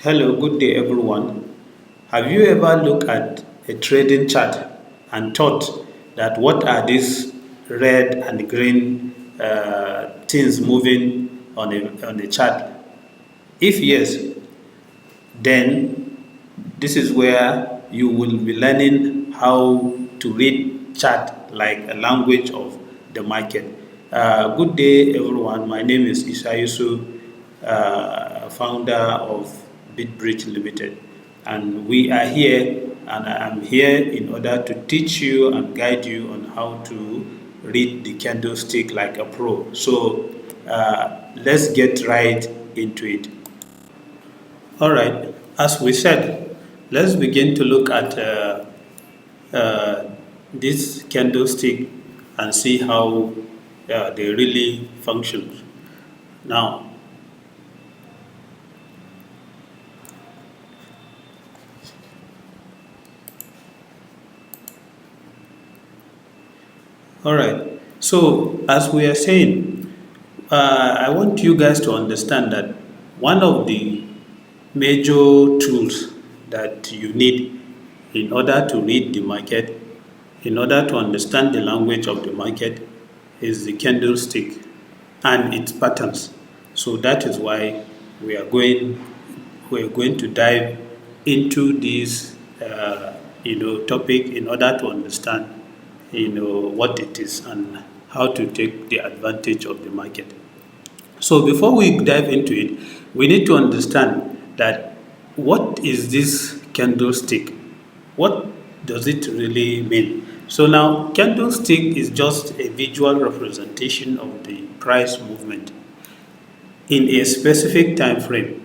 Hello, good day everyone. Have you ever looked at a trading chart and thought that what are these red and green things moving on a chart? If yes, then this is where you will be learning how to read chart like a language of the market. Good day, everyone. My name is Isa Yusuf, founder of Bridge Limited, and we are here, and I am here in order to teach you and guide you on how to read the candlestick like a pro. So let's get right into it. All right, as we said, let's begin to look at this candlestick and see how they really function. Now, all right, so as we are saying, I want you guys to understand that one of the major tools that you need in order to read the market, in order to understand the language of the market, is the candlestick and its patterns. So that is why we are going to dive into this topic in order to understand what it is and how to take the advantage of the market. So before we dive into it, we need to understand that what is this candlestick? What does it really mean? So now candlestick is just a visual representation of the price movement in a specific time frame,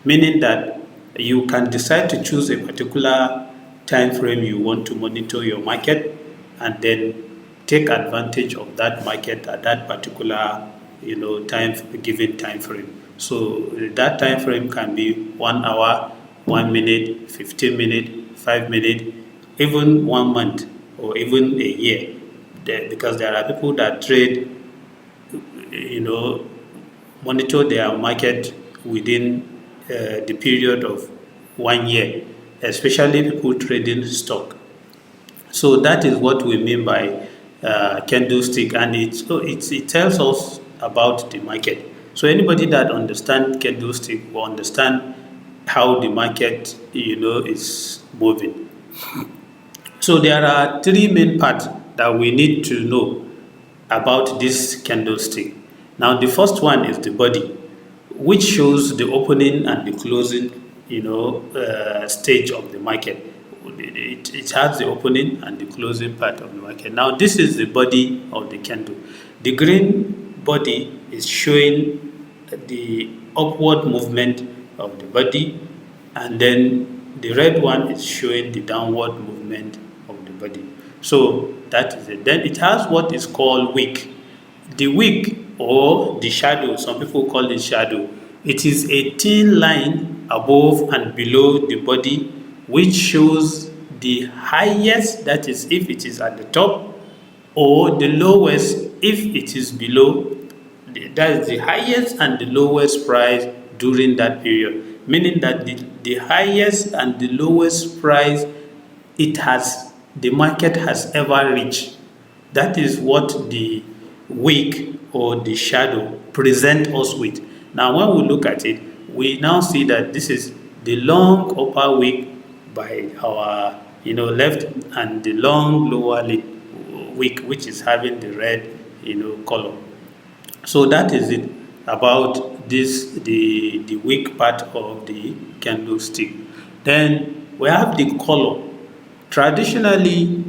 meaning that you can decide to choose a particular time frame you want to monitor your market and then take advantage of that market at that particular given time frame. So that time frame can be 1 hour, 1 minute, 15 minutes, 5 minutes, even 1 month or even a year. Because there are people that trade, monitor their market within the period of 1 year, especially people trading stock. So that is what we mean by candlestick, and it tells us about the market. So anybody that understands candlestick will understand how the market, is moving. So there are three main parts that we need to know about this candlestick. Now the first one is the body, which shows the opening and the closing, stage of the market. It has the opening and the closing part of the market. Now this is the body of the candle. The green body is showing the upward movement of the body, and then the red one is showing the downward movement of the body. So that is it. Then it has what is called wick. The wick, or the shadow, some people call it shadow, it is a thin line above and below the body which shows the highest, that is if it is at the top, or the lowest if it is below. That is the highest and the lowest price during that period, meaning that the highest and the lowest price the market has ever reached. That is what the wick or the shadow present us with. Now when we look at it, we now see that this is the long upper wick by our left, and the long lower wick which is having the red color. So that is it about this, the wick part of the candlestick. Then we have the color. Traditionally,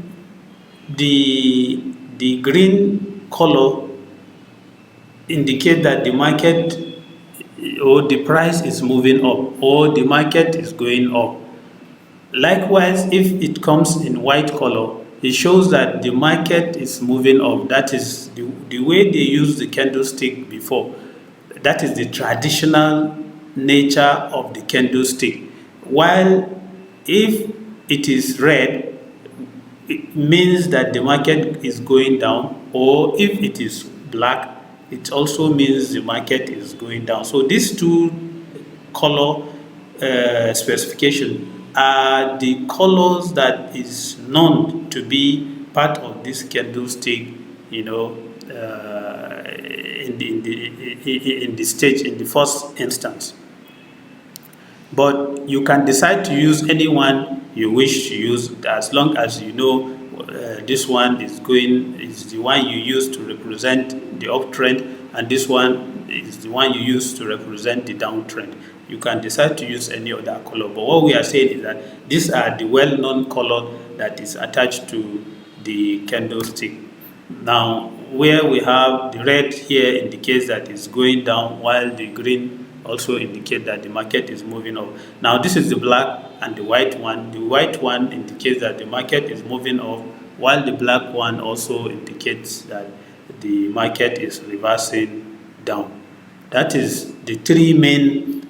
the green color indicate that the market or the price is moving up, or the market is going up. Likewise, if it comes in white color, it shows that the market is moving up. That is the way they used the candlestick before. That is the traditional nature of the candlestick. While if it is red, it means that the market is going down, or if it is black, it also means the market is going down. So these two color specification are the colors that is known to be part of this candlestick, in the stage, in the first instance. But you can decide to use any one you wish to use, as long as you know this one is the one you use to represent the uptrend, and this one is the one you use to represent the downtrend. You can decide to use any other color, but what we are saying is that these are the well-known color that is attached to the candlestick. Now, where we have the red here indicates that it's going down, while the green also indicate that the market is moving up. Now, this is the black and the white one. The white one indicates that the market is moving up, while the black one also indicates that the market is reversing down. That is the three main,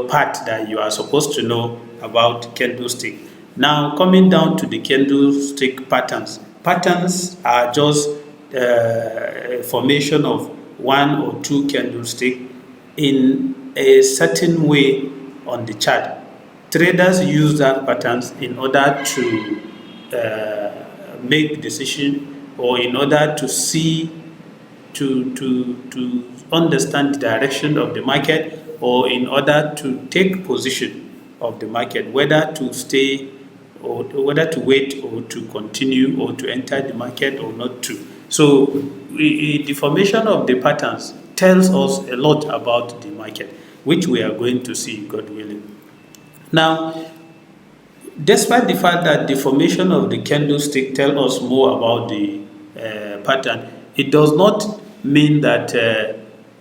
part that you are supposed to know about candlestick. Now, coming down to the candlestick patterns. Patterns are just formation of one or two candlesticks in a certain way on the chart. Traders use that patterns in order to make decision, or in order to see, to understand the direction of the market, or in order to take position of the market, whether to stay or whether to wait or to continue or to enter the market or not to. So the formation of the patterns tells us a lot about the market, which we are going to see, God willing. Now, despite the fact that the formation of the candlestick tells us more about the pattern, it does not mean that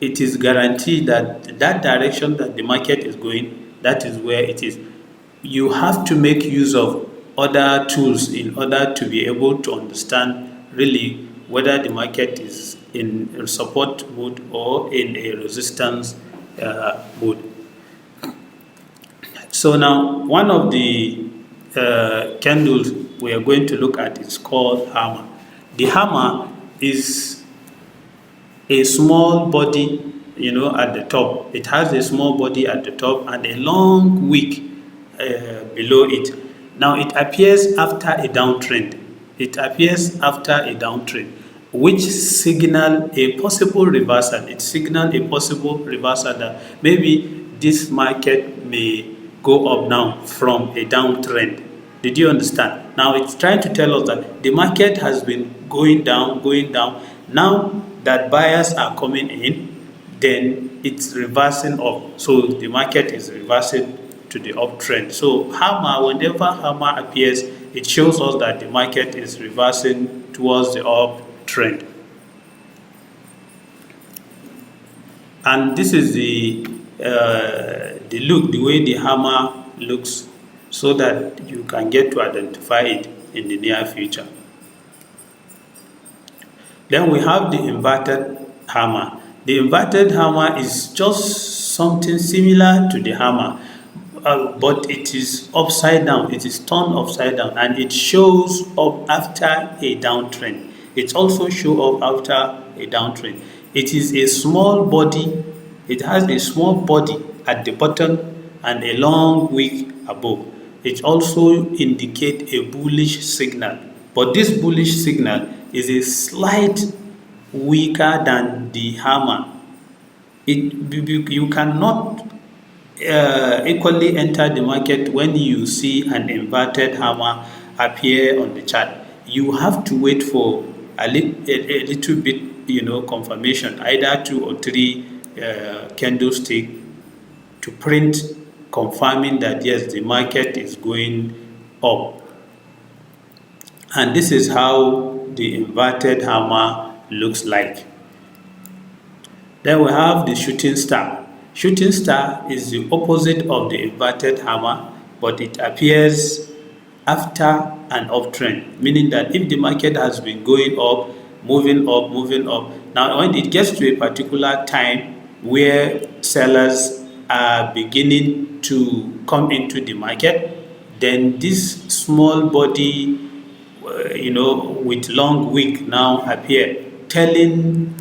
it is guaranteed that that direction that the market is going, that is where it is. You have to make use of other tools in order to be able to understand really whether the market is in a support mode or in a resistance mode. So now, one of the candles we are going to look at is called hammer. The hammer is a small body, at the top. It has a small body at the top and a long wick below it. Now, it appears after a downtrend. It appears after a downtrend, which signal a possible reversal. It signals a possible reversal that maybe this market may go up now from a downtrend. Did you understand? Now, it's trying to tell us that the market has been going down. Now that buyers are coming in, then it's reversing up. So the market is reversing to the uptrend. So hammer, whenever hammer appears, it shows us that the market is reversing towards the uptrend. And this is the look, the way the hammer looks, so that you can get to identify it in the near future. Then we have the inverted hammer. The inverted hammer is just something similar to the hammer, but it is upside down. It is turned upside down, and it shows up after a downtrend. It also shows up after a downtrend. It is a small body. It has a small body at the bottom and a long wick above. It also indicates a bullish signal, but this bullish signal is a slight weaker than the hammer. You cannot equally enter the market when you see an inverted hammer appear on the chart. You have to wait for a little bit, confirmation, either 2 or 3 candlestick to print, confirming that yes, the market is going up. And this is how the inverted hammer looks like. Then we have the shooting star. Shooting star is the opposite of the inverted hammer, but it appears after an uptrend, meaning that if the market has been going up, moving up, now when it gets to a particular time where sellers are beginning to come into the market, then this small body, with long wick now appear, telling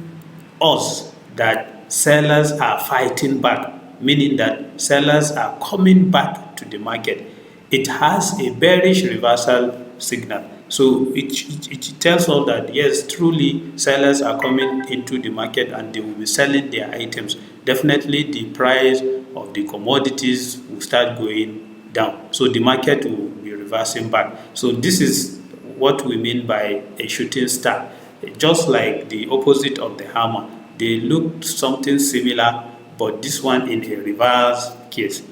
us that sellers are fighting back, meaning that sellers are coming back to the market. It has a bearish reversal signal. So it tells us that yes, truly sellers are coming into the market and they will be selling their items. Definitely the price of the commodities will start going down. So the market will be reversing back. So this is what we mean by a shooting star. Just like the opposite of the hammer. They look something similar, but this one in a reverse case.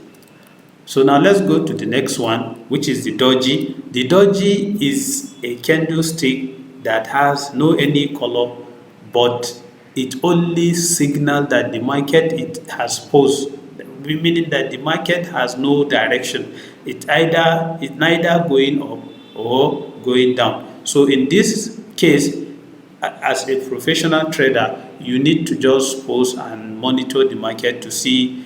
So now let's go to the next one, which is the doji. The doji is a candlestick that has no any color, but it only signals that the market it has posed, meaning that the market has no direction. It's neither going up or going down. So in this case, as a professional trader, you need to just pause and monitor the market to see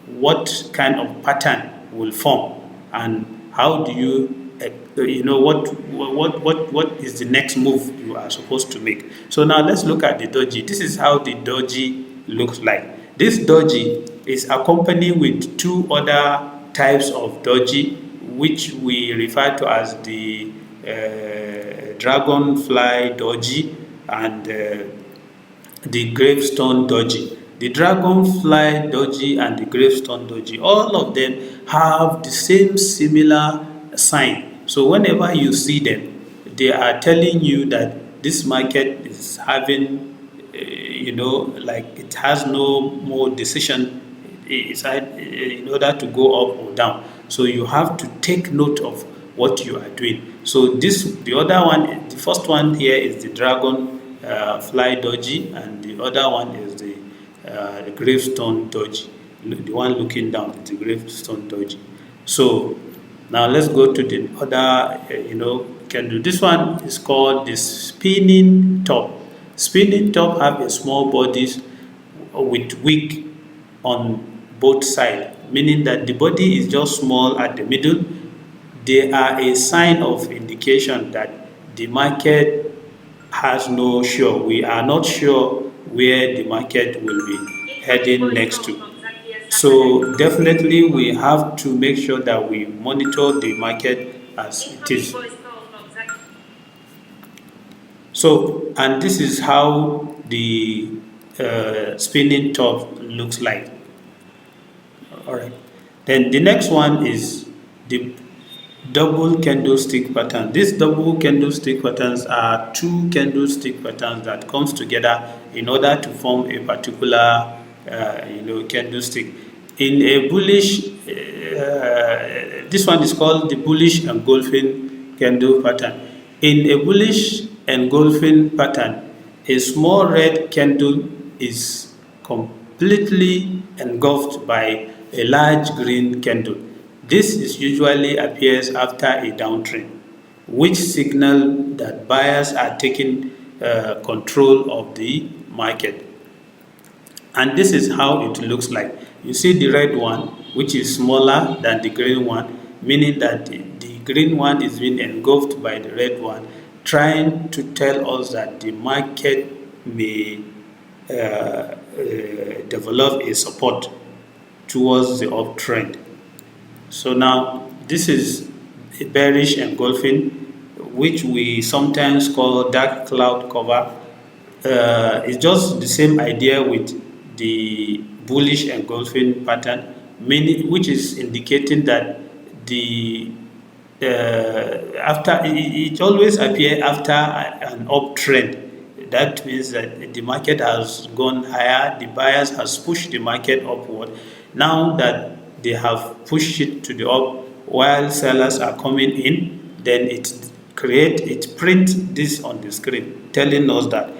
what kind of pattern will form and how do what is the next move you are supposed to make. So now let's look at the doji. This is how the doji looks like. This doji is accompanied with two other types of doji, which we refer to as the dragonfly doji and the gravestone doji. The dragonfly doji and the gravestone doji, all of them have the same similar sign. So whenever you see them, they are telling you that this market is having, like it has no more decision in order to go up or down. So you have to take note of what you are doing. So the other one, the first one here is the dragon fly doji, and the other one is the gravestone doji. The one looking down is the gravestone doji. So now let's go to the other candle. This one is called the spinning top. Spinning top have a small bodies with wick on both sides, meaning that the body is just small at the middle. They are a sign of indication that the market has no sure. We are not sure where the market will be heading next to. So definitely we have to make sure that we monitor the market as it is. So, and this is how the spinning top looks like. All right. Then the next one is the double candlestick pattern. These double candlestick patterns are two candlestick patterns that comes together in order to form a particular candlestick. In a bullish, this one is called the bullish engulfing candle pattern. In a bullish engulfing pattern, a small red candle is completely engulfed by a large green candle. This usually appears after a downtrend, which signals that buyers are taking control of the market. And this is how it looks like. You see the red one, which is smaller than the green one, meaning that the green one is being engulfed by the red one, trying to tell us that the market may develop a support towards the uptrend. So now this is a bearish engulfing, which we sometimes call dark cloud cover. It's just the same idea with the bullish engulfing pattern, which is indicating that the after it always appears after an uptrend. That means that the market has gone higher, the buyers has pushed the market upward. Now that they have pushed it to the up while sellers are coming in, then it print this on the screen, telling us that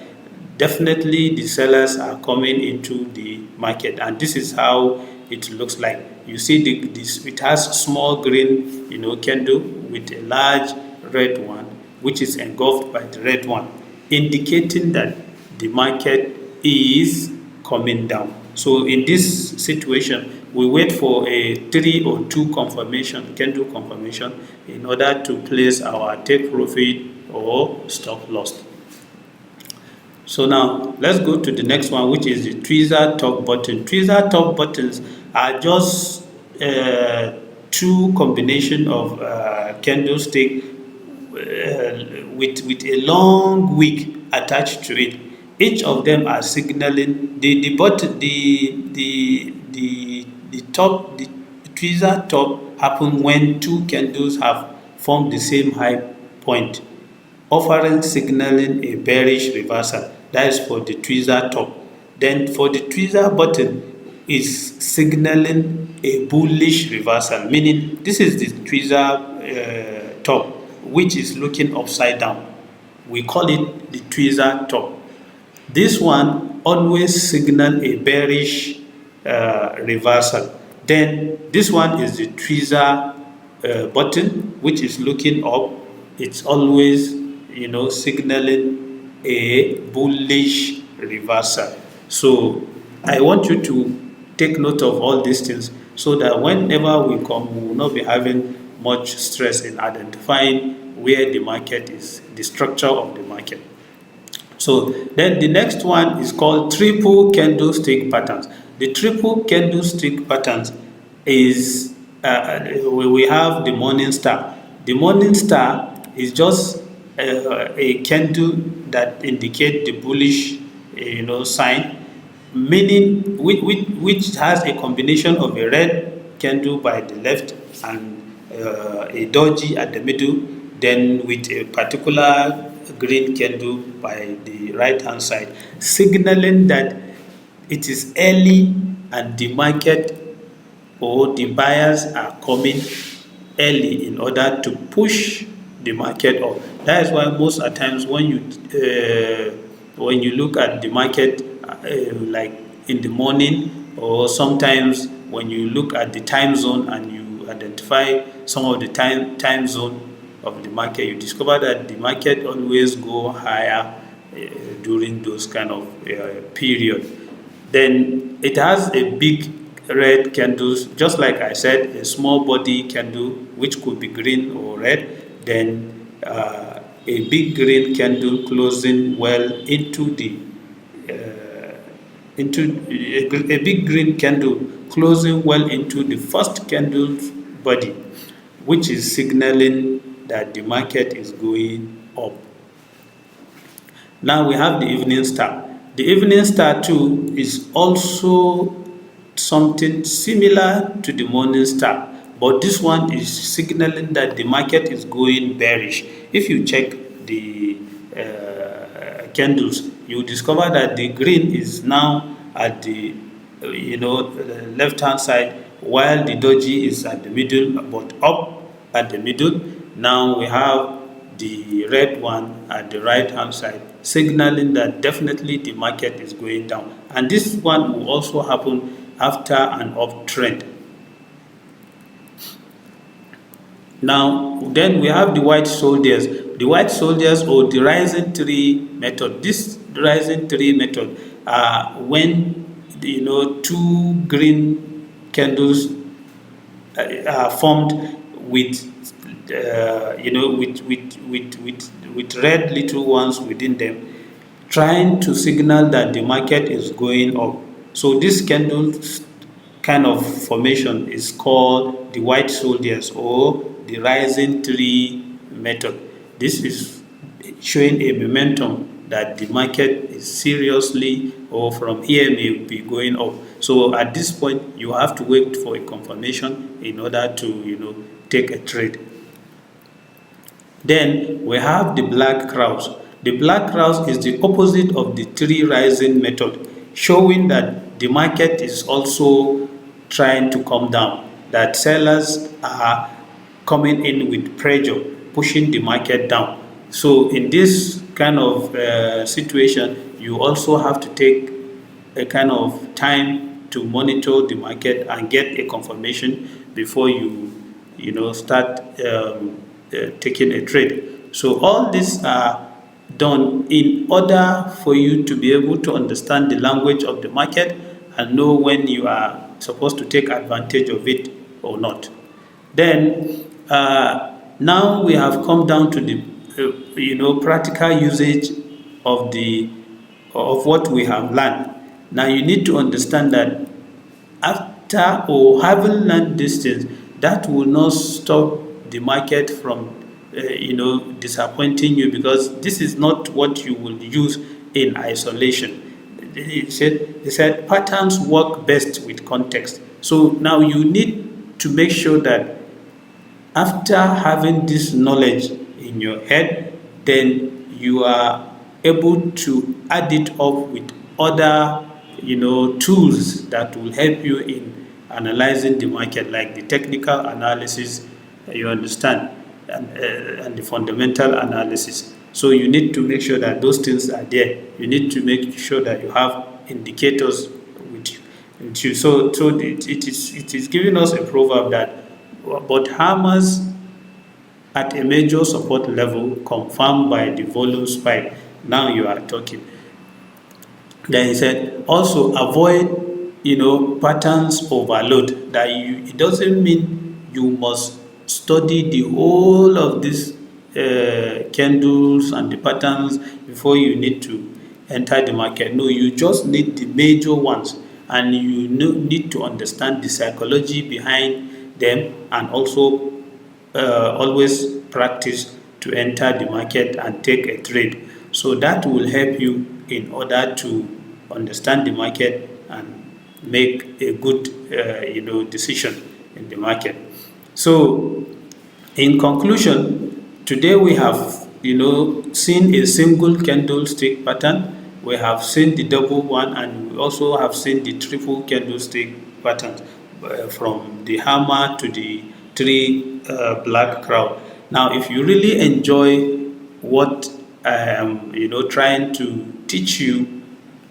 definitely the sellers are coming into the market, and this is how it looks like. You see it has small green candle with a large red one, which is engulfed by the red one, indicating that the market is coming down. So in this situation, we wait for a 3 or 2 confirmation, candle confirmation, in order to place our take profit or stop loss. So now let's go to the next one, which is the tweezer top button. Tweezer top buttons are just two combination of candlestick with a long wick attached to it. Each of them are signaling the bottom, the top, the tweezer top happen when two candles have formed the same high point, offering signaling a bearish reversal. That is for the tweezer top. Then for the tweezer bottom is signaling a bullish reversal, meaning this is the tweezer top which is looking upside down. We call it the tweezer top. This one always signal a bearish reversal. Then this one is the tweezer button, which is looking up. It's always, signaling a bullish reversal. So I want you to take note of all these things so that whenever we come, we will not be having much stress in identifying where the market is, the structure of the market. So then the next one is called triple candlestick patterns. The triple candlestick patterns is we have the morning star. The morning star is just a candle that indicate the bullish sign, meaning which has a combination of a red candle by the left and a doji at the middle, then with a particular green candle by the right hand side, signaling that it is early and the market or the buyers are coming early in order to push the market up. That is why most of the times when you look at the market like in the morning, or sometimes when you look at the time zone and you identify some of the time zone of the market, you discover that the market always go higher during those kind of period. Then it has a big red candles, just like I said, a small body candle which could be green or red, then a big green candle closing well into the a big green candle closing well into the first candle's body, which is signaling that the market is going up. Now we have the evening star. The evening star too is also something similar to the morning star, but this one is signaling that the market is going bearish. If you check the candles, you discover that the green is now at the left hand side, while the doji is at the middle, but up at the middle. Now we have the red one at the right hand side, signaling that definitely the market is going down, and this one will also happen after an uptrend. Now then we have the white soldiers. The white soldiers, or the rising tree method. This rising tree method are when two green candles are formed with with red little ones within them, trying to signal that the market is going up. So this candle kind of formation is called the white soldiers or the rising tree method. This is showing a momentum that the market is seriously, or from here may be going up. So at this point you have to wait for a confirmation in order to take a trade. Then we have the black cross. The black cross is the opposite of the tree rising method, showing that the market is also trying to come down, that sellers are coming in with pressure, pushing the market down. So in this kind of situation, you also have to take a kind of time to monitor the market and get a confirmation before you start taking a trade. So all these are done in order for you to be able to understand the language of the market and know when you are supposed to take advantage of it or not. Then now we have come down to the practical usage of what we have learned. Now you need to understand that after or having learned these things, that will not stop the market from disappointing you, because this is not what you will use in isolation. He said patterns work best with context. So now you need to make sure that after having this knowledge in your head, then you are able to add it up with other tools that will help you in analyzing the market, like the technical analysis, you understand, and the fundamental analysis. So you need to make sure that those things are there. You need to make sure that you have indicators with you. So it is giving us a proverb that but hammers at a major support level confirmed by the volume spike. Now you are talking. Then he said, also avoid patterns overload. That it doesn't mean you must study the whole of these candles and the patterns before you need to enter the market. No, you just need the major ones, and you need to understand the psychology behind them, and also always practice to enter the market and take a trade. So that will help you in order to understand the market and make a good decision in the market. So in conclusion, today we have seen a single candlestick pattern, we have seen the double one, and we also have seen the triple candlestick patterns, from the hammer to the three black crown. Now if you really enjoy what I am trying to teach you,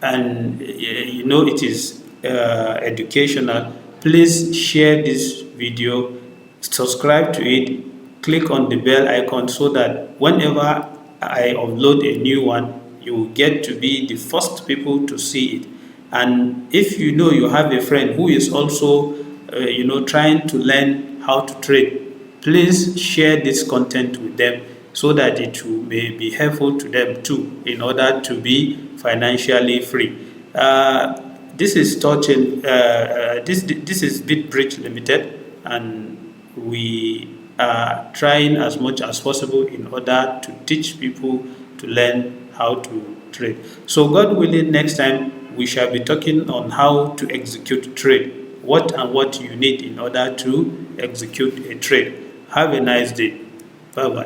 and it is educational, please share this video, subscribe to it, click on the bell icon, so that whenever I upload a new one, you will get to be the first people to see it. And if you have a friend who is also trying to learn how to trade, please share this content with them, so that it may be helpful to them too, in order to be financially free. This is touching. This is BitBridge Limited, and we are trying as much as possible in order to teach people to learn how to trade. So God willing, next time we shall be talking on how to execute trade, what you need in order to execute a trade. Have a nice day. Bye bye.